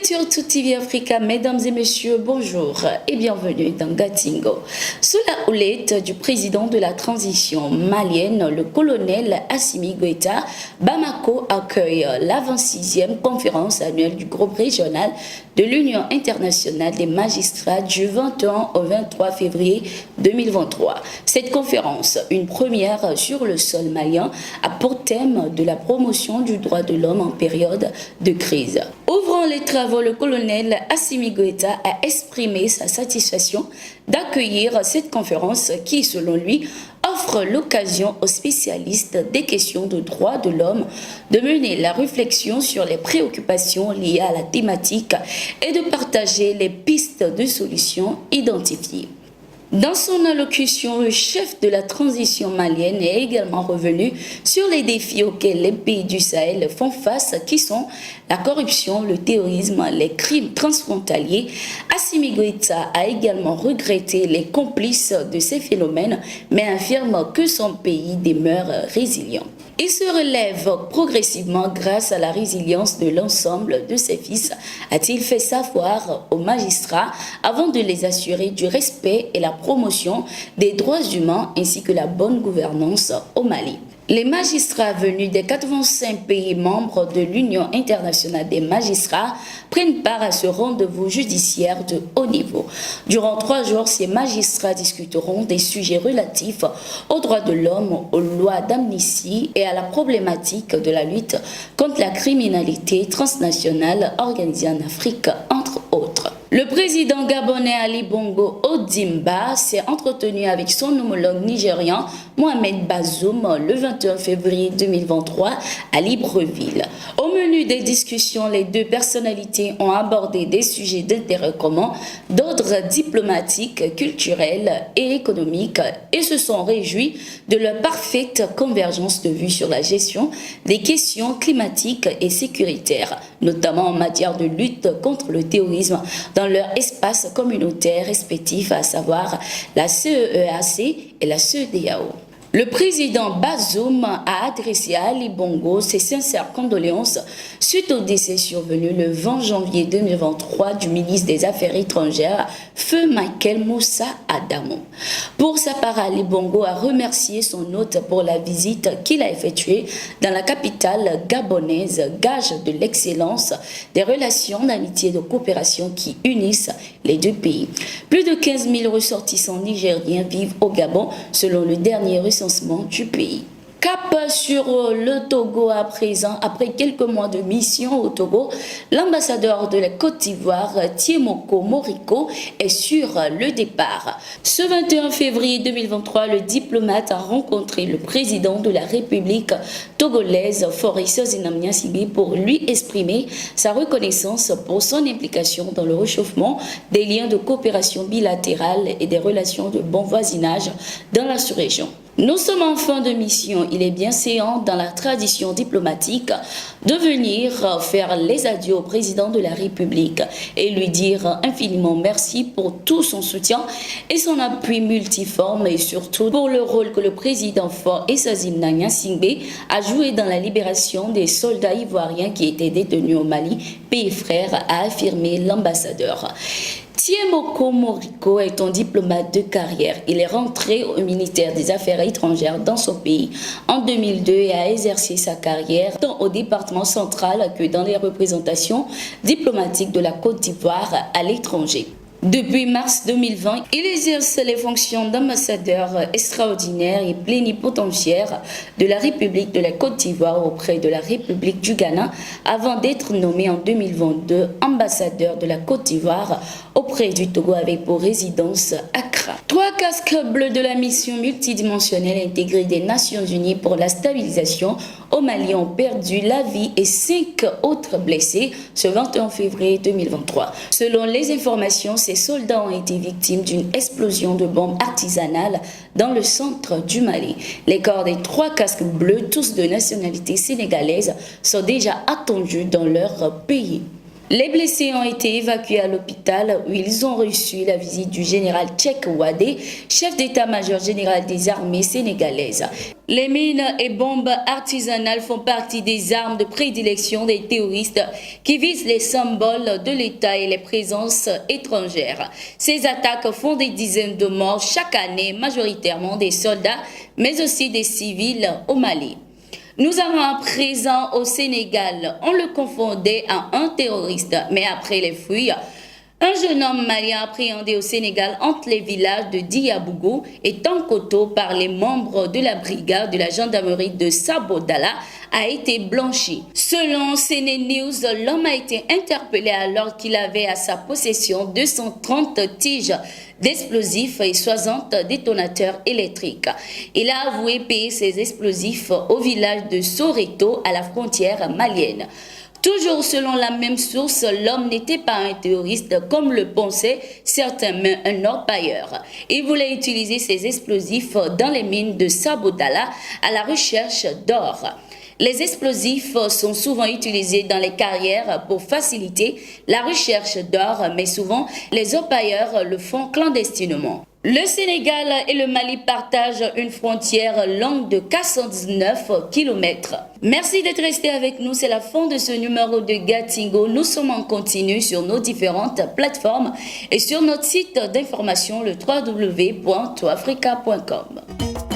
sur Tout TV Africa, mesdames et messieurs, bonjour et bienvenue dans Gatingo. Sous la houlette du président de la transition malienne, le colonel Assimi Goïta, Bamako accueille la 26e conférence annuelle du groupe régional de l'Union internationale des magistrats du 21 au 23 février 2023. Cette conférence, une première sur le sol malien, a pour thème de la promotion du droit de l'homme en période de crise. Ouvrant les travaux, le colonel Assimi Goïta a exprimé sa satisfaction d'accueillir cette conférence qui, selon lui, offre l'occasion aux spécialistes des questions de droits de l'homme de mener la réflexion sur les préoccupations liées à la thématique et de partager les pistes de solutions identifiées. Dans son allocution, le chef de la transition malienne est également revenu sur les défis auxquels les pays du Sahel font face, qui sont la corruption, le terrorisme, les crimes transfrontaliers. Assimi Goïta a également regretté les complices de ces phénomènes, mais affirme que son pays demeure résilient. Il se relève progressivement grâce à la résilience de l'ensemble de ses fils, a-t-il fait savoir aux magistrats avant de les assurer du respect et la promotion des droits humains ainsi que la bonne gouvernance au Mali. Les magistrats venus des 85 pays membres de l'Union internationale des magistrats prennent part à ce rendez-vous judiciaire de haut niveau. Durant 3 jours, ces magistrats discuteront des sujets relatifs aux droits de l'homme, aux lois d'amnistie et à la problématique de la lutte contre la criminalité transnationale organisée en Afrique, entre autres. Le président gabonais Ali Bongo Ondimba s'est entretenu avec son homologue nigérian Mohamed Bazoum le 21 février 2023 à Libreville. Au menu des discussions, les deux personnalités ont abordé des sujets d'intérêt commun d'ordre diplomatique, culturel et économique et se sont réjouis de leur parfaite convergence de vues sur la gestion des questions climatiques et sécuritaires, notamment en matière de lutte contre le terrorisme dans leur espace communautaire respectif, à savoir la CEEAC et la CEDEAO. Le président Bazoum a adressé à Ali Bongo ses sincères condoléances suite au décès survenu le 20 janvier 2023 du ministre des Affaires étrangères, Feu Michael Moussa Adamo. Pour sa part, Ali Bongo a remercié son hôte pour la visite qu'il a effectuée dans la capitale gabonaise, gage de l'excellence des relations d'amitié et de coopération qui unissent les deux pays. Plus de 15 000 ressortissants nigériens vivent au Gabon, selon le dernier recensement du pays. Cap sur le Togo à présent. Après quelques mois de mission au Togo, l'ambassadeur de la Côte d'Ivoire, Tiemoko Moriko, est sur le départ. Ce 21 février 2023, le diplomate a rencontré le président de la République togolaise, Faure Gnassingbé, pour lui exprimer sa reconnaissance pour son implication dans le réchauffement des liens de coopération bilatérale et des relations de bon voisinage dans la sous-région. Nous sommes en fin de mission. Il est bien séant dans la tradition diplomatique de venir faire les adieux au président de la République et lui dire infiniment merci pour tout son soutien et son appui multiforme et surtout pour le rôle que le président Faure Gnassingbé a joué dans la libération des soldats ivoiriens qui étaient détenus au Mali, pays frère, a affirmé l'ambassadeur. Tiemoko Moriko est un diplomate de carrière. Il est rentré au ministère des Affaires étrangères dans son pays en 2002 et a exercé sa carrière tant au département central que dans les représentations diplomatiques de la Côte d'Ivoire à l'étranger. Depuis mars 2020, il exerce les fonctions d'ambassadeur extraordinaire et plénipotentiaire de la République de la Côte d'Ivoire auprès de la République du Ghana avant d'être nommé en 2022 ambassadeur de la Côte d'Ivoire auprès du Togo avec pour résidence Accra. 3 casques bleus de la mission multidimensionnelle intégrée des Nations Unies pour la stabilisation au Mali ont perdu la vie et 5 autres blessés ce 21 février 2023. Selon les informations, ces soldats ont été victimes d'une explosion de bombes artisanales dans le centre du Mali. Les corps des 3 casques bleus, tous de nationalité sénégalaise, sont déjà attendus dans leur pays. Les blessés ont été évacués à l'hôpital où ils ont reçu la visite du général Tchèque Wadé, chef d'état-major général des armées sénégalaises. Les mines et bombes artisanales font partie des armes de prédilection des terroristes qui visent les symboles de l'État et les présences étrangères. Ces attaques font des dizaines de morts chaque année, majoritairement des soldats, mais aussi des civils au Mali. Nous avons un présent au Sénégal. On le confondait à un terroriste, mais après les fouilles, un jeune homme malien appréhendé au Sénégal entre les villages de Diabougou et Tankoto par les membres de la brigade de la gendarmerie de Sabodala a été blanchi. Selon CNE News, l'homme a été interpellé alors qu'il avait à sa possession 230 tiges d'explosifs et 60 détonateurs électriques. Il a avoué payer ses explosifs au village de Soreto à la frontière malienne. Toujours selon la même source, l'homme n'était pas un terroriste comme le pensaient certains, mais un orpailleur. Il voulait utiliser ses explosifs dans les mines de Sabodala à la recherche d'or. Les explosifs sont souvent utilisés dans les carrières pour faciliter la recherche d'or, mais souvent les orpailleurs le font clandestinement. Le Sénégal et le Mali partagent une frontière longue de 419 km. Merci d'être resté avec nous. C'est la fin de ce numéro de Gatingo. Nous sommes en continu sur nos différentes plateformes et sur notre site d'information le www.toafrica.com.